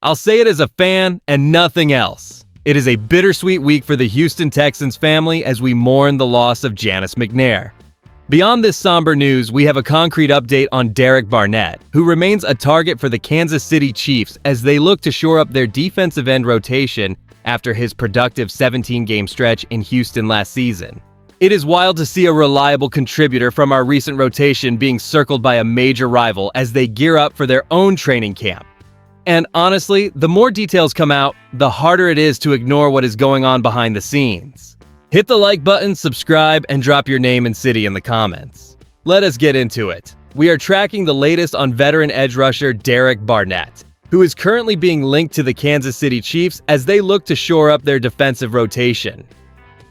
I'll say it as a fan and nothing else. It is a bittersweet week for the Houston Texans family as we mourn the loss of Janice Mcnair. Beyond this somber news, we have a concrete update on Derek Barnett, who remains a target for the Kansas City Chiefs as they look to shore up their defensive end rotation after his productive 17-game stretch in Houston last season. It is wild to see a reliable contributor from our recent rotation being circled by a major rival as they gear up for their own training camp. And honestly, the more details come out, the harder it is to ignore what is going on behind the scenes. Hit the like button, subscribe, and drop your name and city in the comments. Let us get into it. We are tracking the latest on veteran edge rusher Derek Barnett, who is currently being linked to the Kansas City Chiefs as they look to shore up their defensive rotation.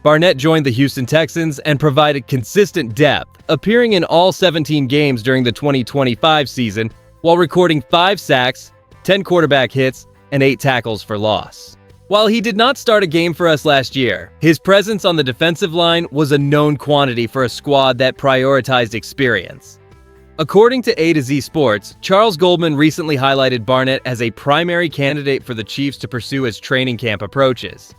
Barnett joined the Houston Texans and provided consistent depth, appearing in all 17 games during the 2025 season while recording 5 sacks, 10 quarterback hits, and 8 tackles for loss. While he did not start a game for us last year, his presence on the defensive line was a known quantity for a squad that prioritized experience. According to A to Z Sports, Charles Goldman recently highlighted Barnett as a primary candidate for the Chiefs to pursue as training camp approaches.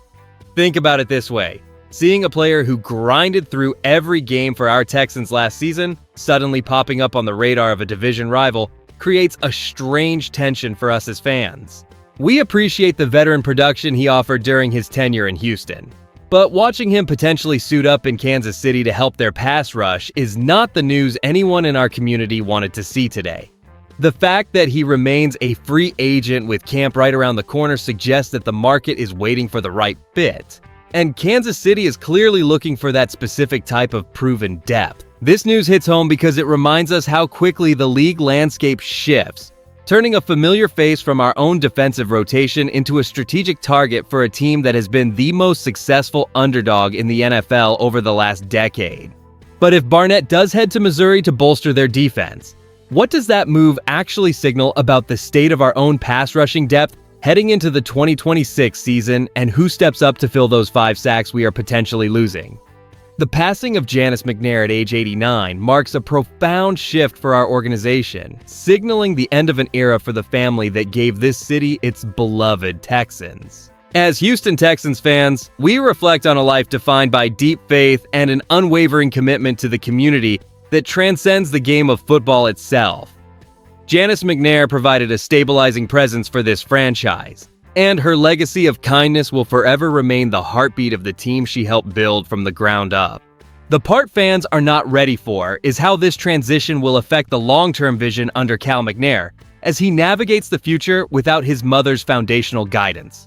Think about it this way. Seeing a player who grinded through every game for our Texans last season suddenly popping up on the radar of a division rival creates a strange tension for us as fans. We appreciate the veteran production he offered during his tenure in Houston, but watching him potentially suit up in Kansas City to help their pass rush is not the news anyone in our community wanted to see today. The fact that he remains a free agent with camp right around the corner suggests that the market is waiting for the right fit, and Kansas City is clearly looking for that specific type of proven depth. This news hits home because it reminds us how quickly the league landscape shifts, turning a familiar face from our own defensive rotation into a strategic target for a team that has been the most successful underdog in the NFL over the last decade. But if Barnett does head to Missouri to bolster their defense, what does that move actually signal about the state of our own pass rushing depth heading into the 2026 season, and who steps up to fill those 5 sacks we are potentially losing? The passing of Janice Mcnair at age 89 marks a profound shift for our organization, signaling the end of an era for the family that gave this city its beloved Texans. As Houston Texans fans, we reflect on a life defined by deep faith and an unwavering commitment to the community that transcends the game of football itself. Janice Mcnair provided a stabilizing presence for this franchise, and her legacy of kindness will forever remain the heartbeat of the team she helped build from the ground up. The part fans are not ready for is how this transition will affect the long-term vision under Cal Mcnair as he navigates the future without his mother's foundational guidance.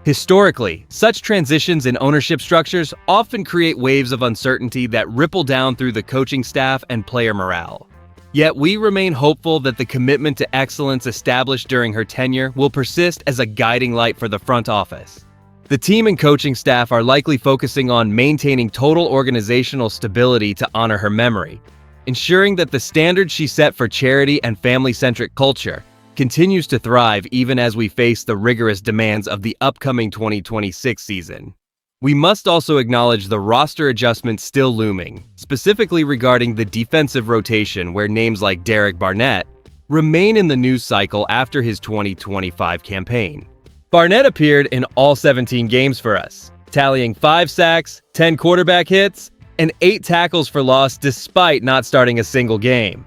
Historically, such transitions in ownership structures often create waves of uncertainty that ripple down through the coaching staff and player morale. Yet we remain hopeful that the commitment to excellence established during her tenure will persist as a guiding light for the front office. The team and coaching staff are likely focusing on maintaining total organizational stability to honor her memory, ensuring that the standard she set for charity and family-centric culture continues to thrive even as we face the rigorous demands of the upcoming 2026 season. We must also acknowledge the roster adjustments still looming, specifically regarding the defensive rotation where names like Derek Barnett remain in the news cycle after his 2025 campaign. Barnett appeared in all 17 games for us, tallying 5 sacks, 10 quarterback hits, and 8 tackles for loss despite not starting a single game.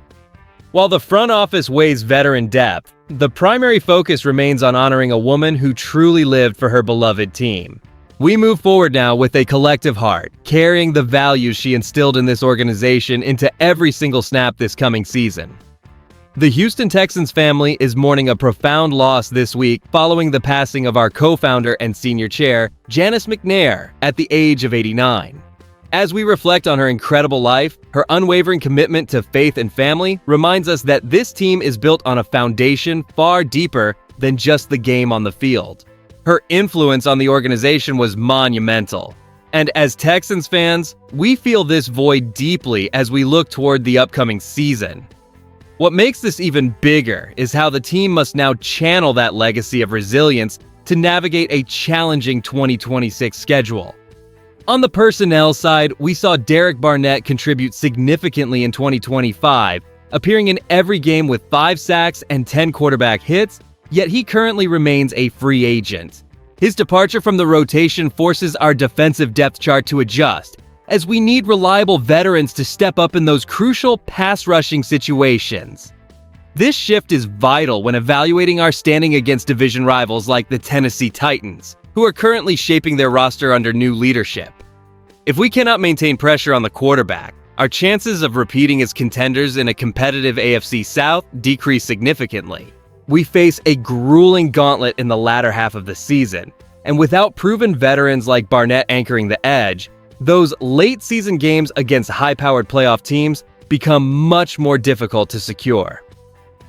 While the front office weighs veteran depth, the primary focus remains on honoring a woman who truly lived for her beloved team. We move forward now with a collective heart, carrying the values she instilled in this organization into every single snap this coming season. The Houston Texans family is mourning a profound loss this week following the passing of our co-founder and senior chair, Janice Mcnair, at the age of 89. As we reflect on her incredible life, her unwavering commitment to faith and family reminds us that this team is built on a foundation far deeper than just the game on the field. Her influence on the organization was monumental, and as Texans fans, we feel this void deeply as we look toward the upcoming season. What makes this even bigger is how the team must now channel that legacy of resilience to navigate a challenging 2026 schedule. On the personnel side, we saw Derek Barnett contribute significantly in 2025, appearing in every game with 5 sacks and 10 quarterback hits, yet he currently remains a free agent. His departure from the rotation forces our defensive depth chart to adjust, as we need reliable veterans to step up in those crucial pass-rushing situations. This shift is vital when evaluating our standing against division rivals like the Tennessee Titans, who are currently shaping their roster under new leadership. If we cannot maintain pressure on the quarterback, our chances of repeating as contenders in a competitive AFC South decrease significantly. We face a grueling gauntlet in the latter half of the season, and without proven veterans like Barnett anchoring the edge, those late-season games against high-powered playoff teams become much more difficult to secure.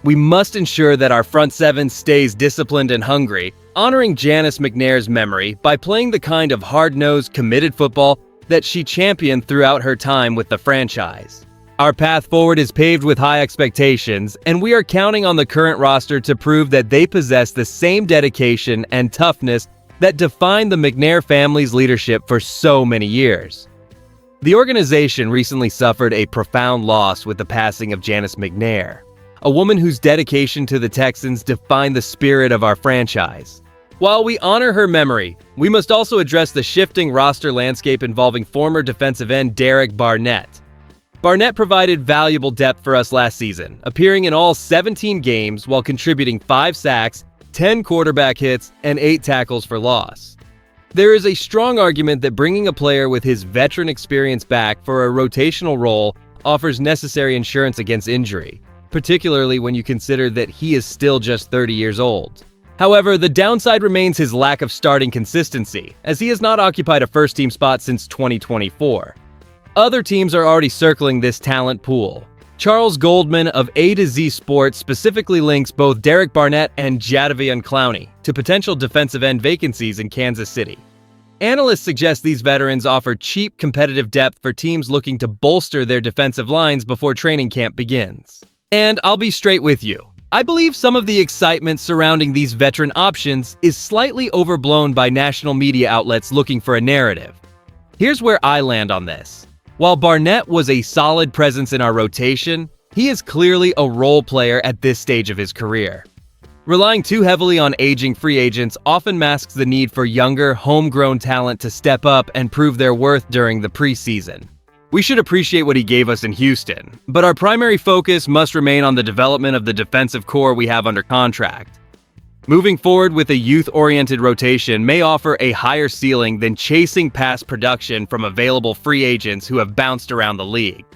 We must ensure that our front seven stays disciplined and hungry, honoring Janice Mcnair's memory by playing the kind of hard-nosed, committed football that she championed throughout her time with the franchise. Our path forward is paved with high expectations, and we are counting on the current roster to prove that they possess the same dedication and toughness that defined the Mcnair family's leadership for so many years. The organization recently suffered a profound loss with the passing of Janice Mcnair, a woman whose dedication to the Texans defined the spirit of our franchise. While we honor her memory, we must also address the shifting roster landscape involving former defensive end Derek Barnett. Barnett provided valuable depth for us last season, appearing in all 17 games while contributing 5 sacks, 10 quarterback hits, and 8 tackles for loss. There is a strong argument that bringing a player with his veteran experience back for a rotational role offers necessary insurance against injury, particularly when you consider that he is still just 30 years old. However, the downside remains his lack of starting consistency, as he has not occupied a first-team spot since 2024. Other teams are already circling this talent pool. Charles Goldman of A to Z Sports specifically links both Derek Barnett and Jadeveon Clowney to potential defensive end vacancies in Kansas City. Analysts suggest these veterans offer cheap, competitive depth for teams looking to bolster their defensive lines before training camp begins. And I'll be straight with you. I believe some of the excitement surrounding these veteran options is slightly overblown by national media outlets looking for a narrative. Here's where I land on this. While Barnett was a solid presence in our rotation, he is clearly a role player at this stage of his career. Relying too heavily on aging free agents often masks the need for younger, homegrown talent to step up and prove their worth during the preseason. We should appreciate what he gave us in Houston, but our primary focus must remain on the development of the defensive core we have under contract. Moving forward with a youth-oriented rotation may offer a higher ceiling than chasing past production from available free agents who have bounced around the league.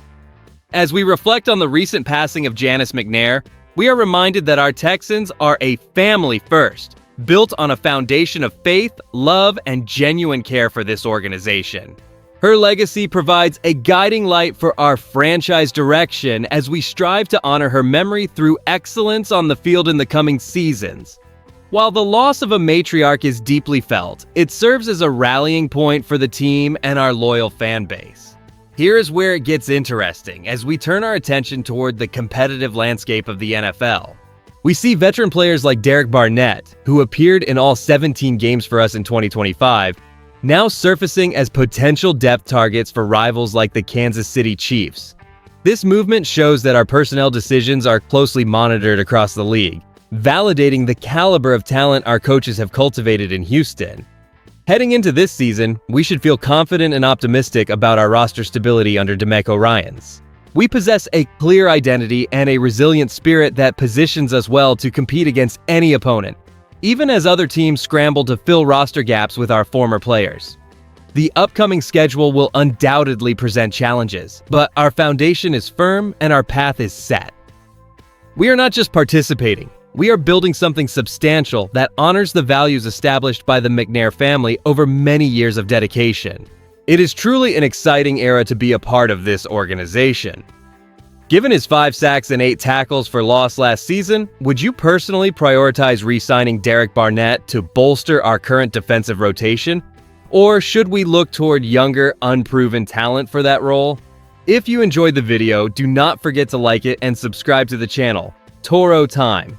As we reflect on the recent passing of Janice Mcnair, we are reminded that our Texans are a family first, built on a foundation of faith, love, and genuine care for this organization. Her legacy provides a guiding light for our franchise direction as we strive to honor her memory through excellence on the field in the coming seasons. While the loss of a matriarch is deeply felt, it serves as a rallying point for the team and our loyal fan base. Here is where it gets interesting as we turn our attention toward the competitive landscape of the NFL. We see veteran players like Derek Barnett, who appeared in all 17 games for us in 2025, now surfacing as potential depth targets for rivals like the Kansas City Chiefs. This movement shows that our personnel decisions are closely monitored across the league, validating the caliber of talent our coaches have cultivated in Houston. Heading into this season, we should feel confident and optimistic about our roster stability under DeMeco Ryans. We possess a clear identity and a resilient spirit that positions us well to compete against any opponent, even as other teams scramble to fill roster gaps with our former players. The upcoming schedule will undoubtedly present challenges, but our foundation is firm and our path is set. We are not just participating. We are building something substantial that honors the values established by the Mcnair family over many years of dedication. It is truly an exciting era to be a part of this organization. Given his 5 sacks and 8 tackles for loss last season, would you personally prioritize re-signing Derek Barnett to bolster our current defensive rotation? Or should we look toward younger, unproven talent for that role? If you enjoyed the video, do not forget to like it and subscribe to the channel. Toro time.